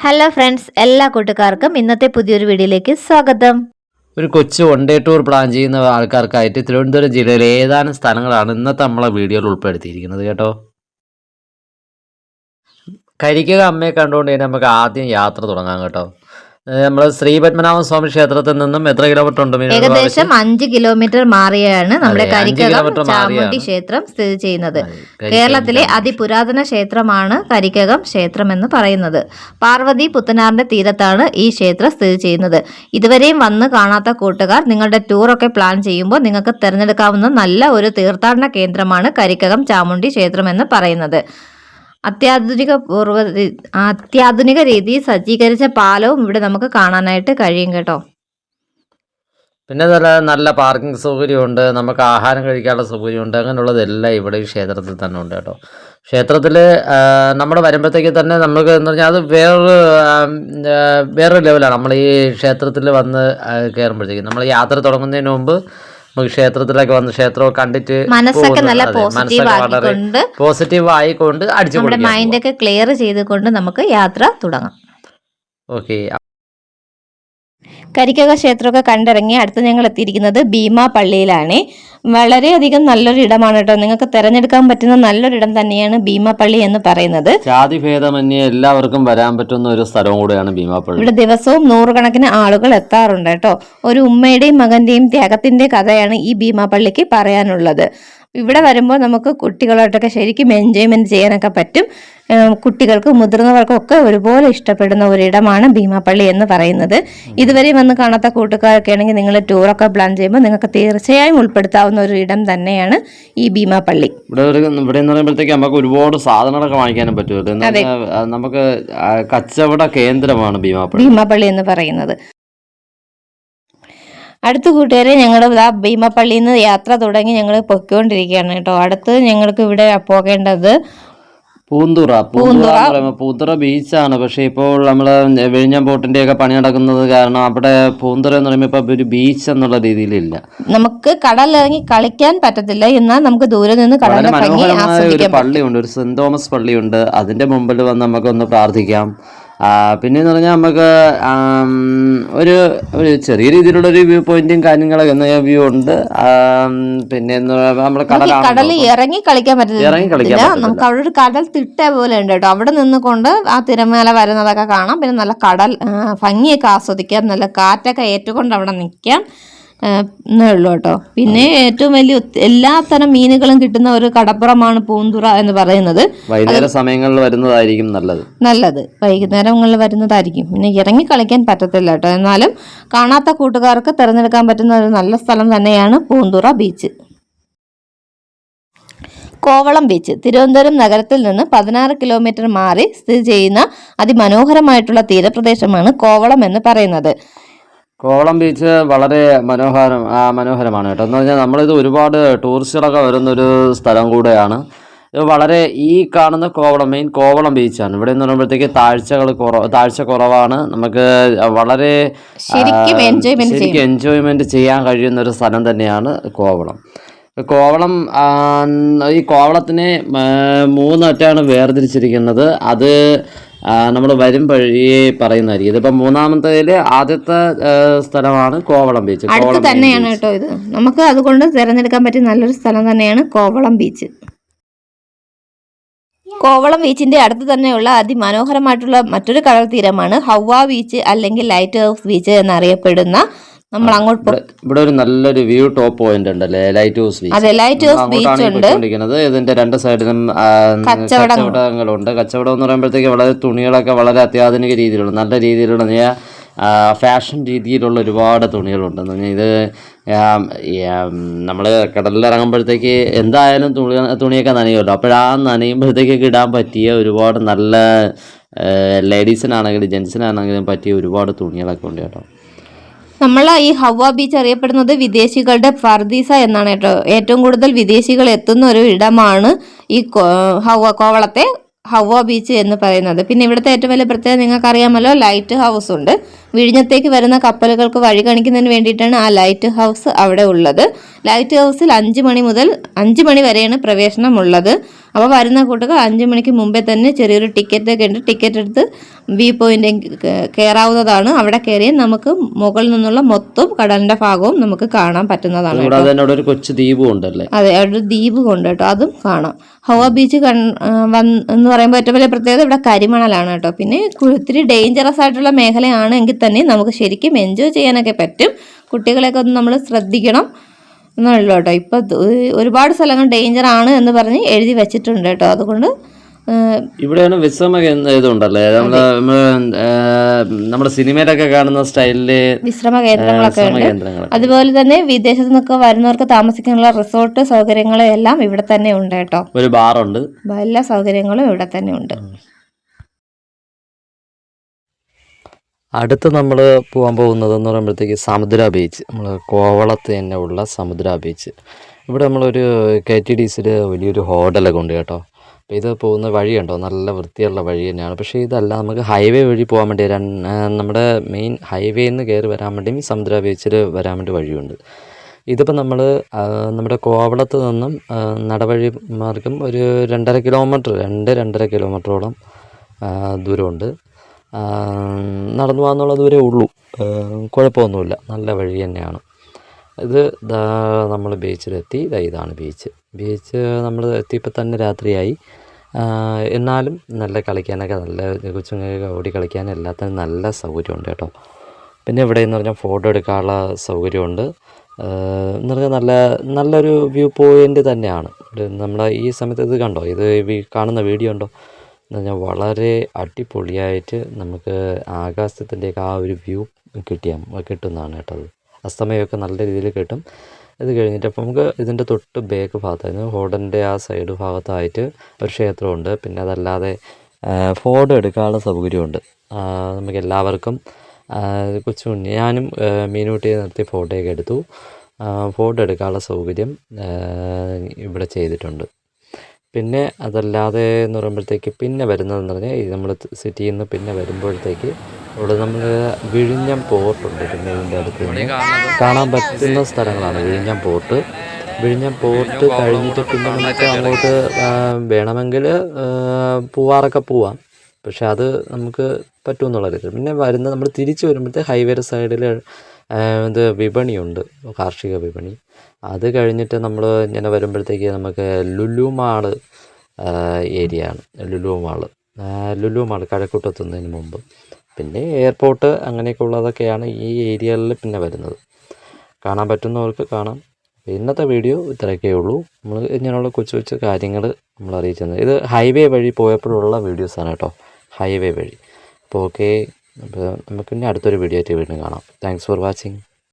Hello friends, എല്ലാ കൂട്ടുകാർക്കും ഇന്നത്തെ പുതിയൊരു വീഡിയോയിലേക്ക് സ്വാഗതം. ഒരു കൊച്ചു വൺ ഡേ ടൂർ പ്ലാൻ ചെയ്യുന്ന ആൾക്കാർക്കായിട്ട് തിരുവനന്തപുരം ജില്ലയിലെ ഏതാനും സ്ഥലങ്ങളാണ് ഇന്നത്തെ നമ്മളെ വീഡിയോയിൽ ഉൾപ്പെടുത്തിയിരിക്കുന്നത് കേട്ടോ. കരിക്കുക അമ്മയെ കണ്ടുകൊണ്ട് തന്നെ നമുക്ക് ആദ്യം യാത്ര തുടങ്ങാം കേട്ടോ. നമ്മൾ ശ്രീ പത്മനാഭ സ്വാമി ക്ഷേത്രത്തിൽ നിന്നും എത്ര കിലോമീറ്റർ ഉണ്ട്? ഏകദേശം 5 കിലോമീറ്റർ മാറിയാണ് നമ്മുടെ കരിക്കകം ചാമുണ്ഡി ക്ഷേത്രം സ്ഥിതി ചെയ്യുന്നത്. കേരളത്തിലെ അതിപുരാതന ക്ഷേത്രമാണ് കരിക്കകം ക്ഷേത്രം എന്ന് പറയുന്നത്. പാർവതി പുത്തനാറിന്റെ തീരത്താണ് ഈ ക്ഷേത്രം സ്ഥിതി ചെയ്യുന്നത്. ഇതുവരെയും വന്ന് കാണാത്ത കൂട്ടുകാർ നിങ്ങളുടെ ടൂറൊക്കെ പ്ലാൻ ചെയ്യുമ്പോൾ നിങ്ങൾക്ക് തിരഞ്ഞെടുക്കാവുന്ന നല്ല ഒരു തീർത്ഥാടന കേന്ദ്രമാണ് കരിക്കകം ചാമുണ്ഡി ക്ഷേത്രം എന്ന് പറയുന്നത്. അത്യാധുനിക രീതിയിൽ സജ്ജീകരിച്ച പാലവും ഇവിടെ നമുക്ക് കാണാനായിട്ട് കഴിയും കേട്ടോ. പിന്നെ നല്ല പാർക്കിംഗ് സൗകര്യമുണ്ട്, നമുക്ക് ആഹാരം കഴിക്കാനുള്ള സൗകര്യമുണ്ട്. അങ്ങനെയുള്ളതെല്ലാം ഇവിടെ ഈ ക്ഷേത്രത്തിൽ തന്നെ ഉണ്ട് കേട്ടോ. ക്ഷേത്രത്തിൽ നമ്മൾ വരുമ്പോഴത്തേക്ക് തന്നെ നമുക്ക് എന്ന് പറഞ്ഞാൽ അത് വേറൊരു ലെവലാണ്. നമ്മൾ ഈ ക്ഷേത്രത്തിൽ വന്ന് കയറുമ്പോഴത്തേക്ക് നമ്മൾ യാത്ര തുടങ്ങുന്നതിന് മുമ്പ് നമുക്ക് ക്ഷേത്രത്തിലേക്ക് വന്ന് ക്ഷേത്രം കണ്ടിട്ട് മനസ്സൊക്കെ നല്ല പോസിറ്റീവ് ആയിക്കൊണ്ട് നമ്മുടെ മൈൻഡൊക്കെ ക്ലിയർ ചെയ്തുകൊണ്ട് നമുക്ക് യാത്ര തുടങ്ങാം. ഓക്കെ. കരിക്കക ക്ഷേത്രമൊക്കെ കണ്ടിറങ്ങി അടുത്ത് ഞങ്ങൾ എത്തിയിരിക്കുന്നത് ഭീമാ പള്ളിയിലാണ്. വളരെയധികം നല്ലൊരു ഇടമാണ് കേട്ടോ. നിങ്ങൾക്ക് തിരഞ്ഞെടുക്കാൻ പറ്റുന്ന നല്ലൊരിടം തന്നെയാണ് ഭീമാ പള്ളി എന്ന് പറയുന്നത്. ജാതിഭേദമന്യേ എല്ലാവർക്കും വരാൻ പറ്റുന്ന ഒരു സ്ഥലവും കൂടെയാണ് ഭീമാ പള്ളി. ഇവിടെ ദിവസവും 100 കണക്കിന് ആളുകൾ എത്താറുണ്ട് കേട്ടോ. ഒരു ഉമ്മയുടെയും മകന്റെയും ത്യാഗത്തിന്റെ കഥയാണ് ഈ ഭീമാ പള്ളിക്ക് പറയാനുള്ളത്. ഇവിടെ വരുമ്പോൾ നമുക്ക് കുട്ടികളായിട്ടൊക്കെ ശരിക്കും എൻജോയ്മെന്റ് ചെയ്യാനൊക്കെ പറ്റും. കുട്ടികൾക്കും മുതിർന്നവർക്കും ഒക്കെ ഒരുപോലെ ഇഷ്ടപ്പെടുന്ന ഒരിടമാണ് ഭീമാപ്പള്ളി എന്ന് പറയുന്നത്. ഇതുവരെ വന്ന് കാണാത്ത കൂട്ടുകാരൊക്കെ ആണെങ്കിൽ നിങ്ങൾ ടൂറൊക്കെ പ്ലാൻ ചെയ്യുമ്പോൾ നിങ്ങൾക്ക് തീർച്ചയായും ഉൾപ്പെടുത്താവുന്ന ഒരു ഇടം തന്നെയാണ് ഈ ഭീമാപ്പള്ളി. ഇവിടെ എന്ന് പറയുമ്പോഴത്തേക്ക് നമുക്ക് ഒരുപാട് സാധനങ്ങളൊക്കെ വാങ്ങിക്കാനും പറ്റും. നമുക്ക് കച്ചവട കേന്ദ്രമാണ് ഭീമാപ്പള്ളി എന്ന് പറയുന്നത്. അടുത്ത കൂട്ടുകാരെ ഞങ്ങൾ ഭീമാപ്പള്ളിയിൽ നിന്ന് യാത്ര തുടങ്ങി ഞങ്ങൾ പൊയ്ക്കൊണ്ടിരിക്കുകയാണ് കേട്ടോ. അടുത്ത് ഞങ്ങൾക്ക് ഇവിടെ പോകേണ്ടത് പൂന്തുറ ബീച്ചാണ്. പക്ഷെ ഇപ്പോൾ നമ്മള് വിഴിഞ്ഞം ബോട്ടിന്റെ ഒക്കെ പണി നടക്കുന്നത് കാരണം അവിടെ പൂന്തുറ എന്ന് പറയുമ്പോൾ ഇപ്പൊ ഒരു ബീച്ച് എന്നുള്ള രീതിയിലില്ല. നമുക്ക് കടലിറങ്ങി കളിക്കാൻ പറ്റത്തില്ല, എന്നാൽ നമുക്ക് ദൂരെ നിന്ന് ഒരു പള്ളിയുണ്ട്, ഒരു സെന്റ് തോമസ് പള്ളിയുണ്ട്. അതിന്റെ മുമ്പിൽ വന്ന് നമുക്കൊന്ന് പ്രാർത്ഥിക്കാം. പിന്നെന്ന് പറഞ്ഞാൽ നമുക്ക് ഒരു ചെറിയ രീതിയിലുള്ള ഒരു വ്യൂ പോയിന്റും കാര്യങ്ങളൊക്കെ വ്യൂ ഉണ്ട്. പിന്നെ നമ്മൾ കടലിൽ ഇറങ്ങി കളിക്കാൻ പറ്റില്ല. നമുക്ക് അവിടെ ഒരു കടൽ തിട്ട പോലെ ഉണ്ട് കേട്ടോ. അവിടെ നിന്നുകൊണ്ട് ആ തിരമാല വരുന്നതൊക്കെ കാണാം. പിന്നെ നല്ല കടൽ ഭംഗിയൊക്കെ ആസ്വദിക്കാം. നല്ല കാറ്റൊക്കെ ഏറ്റുകൊണ്ട് അവിടെ നിൽക്കാം എന്നുള്ളൂ കേട്ടോ. പിന്നെ ഏറ്റവും വലിയ എല്ലാ തരം മീനുകളും കിട്ടുന്ന ഒരു കടപ്പുറമാണ് പൂന്തുറ എന്ന് പറയുന്നത്. വൈകുന്നേര സമയങ്ങളിൽ വരുന്നതായിരിക്കും നല്ലത്. വൈകുന്നേരങ്ങളിൽ വരുന്നതായിരിക്കും. പിന്നെ ഇറങ്ങി കളിക്കാൻ പറ്റത്തില്ല കേട്ടോ. എന്നാലും കാണാത്ത കൂട്ടുകാർക്ക് തിരഞ്ഞെടുക്കാൻ പറ്റുന്ന ഒരു നല്ല സ്ഥലം തന്നെയാണ് പൂന്തുറ ബീച്ച്. കോവളം ബീച്ച് തിരുവനന്തപുരം നഗരത്തിൽ നിന്ന് 16 കിലോമീറ്റർ മാറി സ്ഥിതി ചെയ്യുന്ന അതിമനോഹരമായിട്ടുള്ള തീരപ്രദേശമാണ് കോവളം എന്ന് പറയുന്നത്. കോവളം ബീച്ച് വളരെ മനോഹരമാണ് കേട്ടോ. എന്ന് പറഞ്ഞാൽ നമ്മളിത് ഒരുപാട് ടൂറിസ്റ്റുകളൊക്കെ വരുന്നൊരു സ്ഥലം കൂടെയാണ്. ഇത് വളരെ ഈ കാണുന്ന മെയിൻ കോവളം ബീച്ചാണ്. ഇവിടെ എന്ന് പറയുമ്പോഴത്തേക്ക് താഴ്ച കുറവാണ്. നമുക്ക് വളരെ ശരിക്കും എൻജോയ്മെന്റ് ചെയ്യാൻ കഴിയുന്ന ഒരു സ്ഥലം തന്നെയാണ് കോവളം. ഈ കോവളത്തിനെ 3 അറ്റാണ് വേർതിരിച്ചിരിക്കുന്നത്. അത് നമ്മൾ വരും വഴിയെ പറയുന്നതായിരിക്കും. ഇതിപ്പോൾ മൂന്നാമത്തേതിൽ ആദ്യത്തെ സ്ഥലമാണ് കോവളം ബീച്ച്. അടുത്ത് തന്നെയാണ് കേട്ടോ ഇത്. നമുക്ക് അതുകൊണ്ട് തിരഞ്ഞെടുക്കാൻ പറ്റിയ നല്ലൊരു സ്ഥലം തന്നെയാണ് കോവളം ബീച്ച്. കോവളം ബീച്ചിന്റെ അടുത്ത് തന്നെയുള്ള അതിമനോഹരമായിട്ടുള്ള മറ്റൊരു കടൽ തീരമാണ് ഹവ്വ ബീച്ച് അല്ലെങ്കിൽ ലൈറ്റ് ഹൗസ് ബീച്ച് എന്നറിയപ്പെടുന്ന. നമ്മൾ അങ്ങോട്ട് ഇവിടെ ഒരു നല്ലൊരു വ്യൂ ടോപ്പ് പോയിന്റ് ഉണ്ടല്ലേ, ലൈറ്റ് ഹൗസ് ബീച്ച്. അതെ, ലൈറ്റ് ഹൗസ് ബീച്ച് ഉണ്ട്. ഇതിന്റെ 2 സൈഡിലും കച്ചവടങ്ങളുണ്ട്. കച്ചവടം എന്ന് പറയുമ്പോഴത്തേക്ക് വളരെ തുണികളൊക്കെ വളരെ അത്യാധുനിക രീതിയിലുള്ള നല്ല രീതിയിലുള്ള ഫാഷൻ രീതിയിലുള്ള ഒരുപാട് തുണികളുണ്ട്. ഇത് നമ്മൾ കടലിൽ ഇറങ്ങുമ്പോഴത്തേക്ക് എന്തായാലും തുണിയൊക്കെ നനയുമല്ലോ. അപ്പോഴാ നനയുമ്പോഴത്തേക്കൊക്കെ ഇടാൻ പറ്റിയ ഒരുപാട് നല്ല ലേഡീസിനാണെങ്കിലും ജെൻസിനാണെങ്കിലും പറ്റിയ ഒരുപാട് തുണികളൊക്കെ ഉണ്ട് കേട്ടോ. നമ്മൾ ഈ ഹവ്വ ബീച്ച് അറിയപ്പെടുന്നത് വിദേശികളുടെ ഫർദീസ എന്നാണ് കേട്ടോ. ഏറ്റവും കൂടുതൽ വിദേശികൾ എത്തുന്ന ഒരു ഇടമാണ് ഈ കോവളത്തെ ഹവ്വ ബീച്ച് എന്ന് പറയുന്നത്. പിന്നെ ഇവിടുത്തെ ഏറ്റവും വലിയ പ്രത്യേകത നിങ്ങൾക്ക് അറിയാമല്ലോ, ലൈറ്റ് ഹൗസ് ഉണ്ട്. വിഴിഞ്ഞത്തേക്ക് വരുന്ന കപ്പലുകൾക്ക് വഴി കാണിക്കുന്നതിന് വേണ്ടിയിട്ടാണ് ആ ലൈറ്റ് ഹൗസ് അവിടെ ഉള്ളത്. ലൈറ്റ് ഹൗസിൽ 5 മണി മുതൽ 5 മണി വരെയാണ് പ്രവേശനമുള്ളത്. അപ്പോൾ വരുന്ന കൂട്ടുകാർ 5 മണിക്ക് മുമ്പേ തന്നെ ചെറിയൊരു ടിക്കറ്റൊക്കെ ഉണ്ട്. ടിക്കറ്റ് എടുത്ത് വ്യൂ പോയിന്റ് കയറാവുന്നതാണ്. അവിടെ കയറിയാൽ നമുക്ക് മുകളിൽ നിന്നുള്ള മൊത്തം കടലിൻ്റെ ഭാഗവും നമുക്ക് കാണാൻ പറ്റുന്നതാണ്. കൂടാതെ തന്നെ അവിടെ ഒരു കൊച്ചു ദ്വീപും ഉണ്ടല്ലേ? അതെ, അവിടെ ഒരു ദ്വീപ് കൊണ്ട് കേട്ടോ, അതും കാണാം. ഹവ ബീച്ച് എന്ന് പറയുമ്പോൾ ഏറ്റവും വലിയ പ്രത്യേകത ഇവിടെ കരിമണലാണ് കേട്ടോ. പിന്നെ ഒത്തിരി ഡേഞ്ചറസ് ആയിട്ടുള്ള മേഖലയാണ് എങ്കിൽ തന്നെ നമുക്ക് ശരിക്കും എൻജോയ് ചെയ്യാനൊക്കെ പറ്റും. കുട്ടികളെയൊക്കെ ഒന്ന് നമ്മൾ ശ്രദ്ധിക്കണം എന്നുള്ളൂ കേട്ടോ. ഇപ്പം ഒരുപാട് സ്ഥലങ്ങൾ ഡേഞ്ചർ ആണ് എന്ന് പറഞ്ഞ് എഴുതി വെച്ചിട്ടുണ്ട് കേട്ടോ. അതുകൊണ്ട് ഇവിടെയാണ് വിശ്രമ ഇതുണ്ടല്ലേ, നമ്മുടെ സിനിമയിലൊക്കെ കാണുന്ന സ്റ്റൈലില് വിശ്രമ കേന്ദ്രങ്ങളൊക്കെ ഉണ്ട്. അതുപോലെ തന്നെ വിദേശത്ത് നിന്നൊക്കെ വരുന്നവർക്ക് താമസിക്കാനുള്ള റിസോർട്ട് സൗകര്യങ്ങളും എല്ലാം ഇവിടെ തന്നെ ഉണ്ട് കേട്ടോ. ഒരു ബാറുണ്ട്, എല്ലാ സൗകര്യങ്ങളും ഇവിടെ തന്നെ ഉണ്ട്. അടുത്ത് നമ്മൾ പോകാൻ പോകുന്നതെന്ന് പറയുമ്പോഴത്തേക്ക് സമുദ്ര ബീച്ച്. നമ്മൾ കോവളത്ത് തന്നെ ഉള്ള സമുദ്ര ബീച്ച്. ഇവിടെ നമ്മളൊരു KTDCയിൽ വലിയൊരു ഹോട്ടലൊക്കെ ഉണ്ട് കേട്ടോ. അപ്പോൾ ഇത് പോകുന്ന വഴിയുണ്ടോ, നല്ല വൃത്തിയുള്ള വഴി തന്നെയാണ്. പക്ഷേ ഇതല്ല, നമുക്ക് ഹൈവേ വഴി പോകാൻ വേണ്ടി നമ്മുടെ മെയിൻ ഹൈവേയിൽ നിന്ന് കയറി വരാൻ വേണ്ടിയും സമുദ്ര ബീച്ചിൽ വരാൻ വേണ്ടി വഴിയുണ്ട്. ഇതിപ്പോൾ നമ്മൾ നമ്മുടെ കോവളത്ത് നിന്നും നടവഴി മാർഗം ഒരു 2.5 കിലോമീറ്ററോളം ദൂരമുണ്ട്. നടന്നു പോകാന്നുള്ള ദൂരമേ ഉള്ളൂ, കുഴപ്പമൊന്നുമില്ല, നല്ല വഴി തന്നെയാണ്. ഇത് നമ്മൾ ബീച്ചിലെത്തി. ഇതാണ് ബീച്ച് നമ്മൾ എത്തിയപ്പോൾ തന്നെ രാത്രിയായി. എന്നാലും നല്ല കളിക്കാനൊക്കെ, നല്ല കൊച്ചുങ്ങൾക്ക് ഓടി കളിക്കാനും എല്ലാത്തിനും നല്ല സൗകര്യമുണ്ട് കേട്ടോ. പിന്നെ ഇവിടെ എന്ന് പറഞ്ഞാൽ ഫോട്ടോ എടുക്കാനുള്ള സൗകര്യമുണ്ട്. എന്ന് പറഞ്ഞാൽ നല്ലൊരു വ്യൂ പോയിൻ്റ് തന്നെയാണ്. നമ്മൾ ഈ സമയത്ത് ഇത് കണ്ടോ, ഇത് കാണുന്ന വീഡിയോ ഉണ്ടോ എന്ന് പറഞ്ഞാൽ വളരെ അടിപൊളിയായിട്ട് നമുക്ക് ആകാശത്തിൻ്റെയൊക്കെ ആ ഒരു വ്യൂ കിട്ടുന്നതാണ് കേട്ടോ. അത് അസ്തമയമൊക്കെ നല്ല രീതിയിൽ കിട്ടും. ഇത് കഴിഞ്ഞിട്ട് അപ്പോൾ നമുക്ക് ഇതിൻ്റെ തൊട്ട് ബാക്ക് ഭാഗത്തായിരുന്നു ഹോട്ടലിൻ്റെ ആ സൈഡ് ഭാഗത്തായിട്ട് ഒരു ക്ഷേത്രമുണ്ട്. പിന്നെ അതല്ലാതെ ഫോട്ടോ എടുക്കാനുള്ള സൗകര്യമുണ്ട്. നമുക്ക് എല്ലാവർക്കും ഞാനും മീനൂട്ടിയെ നിർത്തി ഫോട്ടോയൊക്കെ എടുത്തു. ഫോട്ടോ എടുക്കാനുള്ള സൗകര്യം ഇവിടെ ചെയ്തിട്ടുണ്ട്. പിന്നെ അതല്ലാതെ എന്ന് പറയുമ്പോഴത്തേക്ക് പിന്നെ വരുന്നതെന്ന് പറഞ്ഞാൽ നമ്മൾ സിറ്റിയിൽ നിന്ന് പിന്നെ വരുമ്പോഴത്തേക്ക് ഇവിടെ നമ്മൾ വിഴിഞ്ഞം പോർട്ടുണ്ട്. പിന്നെ ഇതിൻ്റെ അടുത്ത് തന്നെ കാണാൻ പറ്റുന്ന സ്ഥലങ്ങളാണ് വിഴിഞ്ഞം പോർട്ട് കഴിഞ്ഞിട്ട് പിന്നെ നമുക്ക് അങ്ങോട്ട് വേണമെങ്കിൽ പൂവാറൊക്കെ പോവാം. പക്ഷെ അത് നമുക്ക് പറ്റുമെന്നുള്ളതില്ല. പിന്നെ നമ്മൾ തിരിച്ച് വരുമ്പോഴത്തേക്ക് ഹൈവേയുടെ സൈഡിൽ ഇത് വിപണിയുണ്ട്, കാർഷിക വിപണി. അത് കഴിഞ്ഞിട്ട് നമ്മൾ ഇങ്ങനെ വരുമ്പോഴത്തേക്ക് നമുക്ക് ലുലു മാള് ഏരിയയാണ്. ലുലു മാള് കഴക്കൂട്ടെത്തുന്നതിന് മുമ്പ്. പിന്നെ എയർപോർട്ട് അങ്ങനെയൊക്കെ ഉള്ളതൊക്കെയാണ് ഈ ഏരിയകളിൽ പിന്നെ വരുന്നത്. കാണാൻ പറ്റുന്നവർക്ക് കാണാം. ഇന്നത്തെ വീഡിയോ ഇത്രയൊക്കെ ഉള്ളൂ. നമ്മൾ ഇങ്ങനെയുള്ള കൊച്ചു കാര്യങ്ങൾ നമ്മൾ അറിയിച്ചത്. ഇത് ഹൈവേ വഴി പോയപ്പോഴുള്ള വീഡിയോസാണ് കേട്ടോ, ഹൈവേ വഴി. അപ്പോൾ ഓക്കെ, അപ്പോൾ നമുക്ക് ഇനി അടുത്തൊരു വീഡിയോ ആയിട്ട് വീണ്ടും കാണാം. Thanks for watching.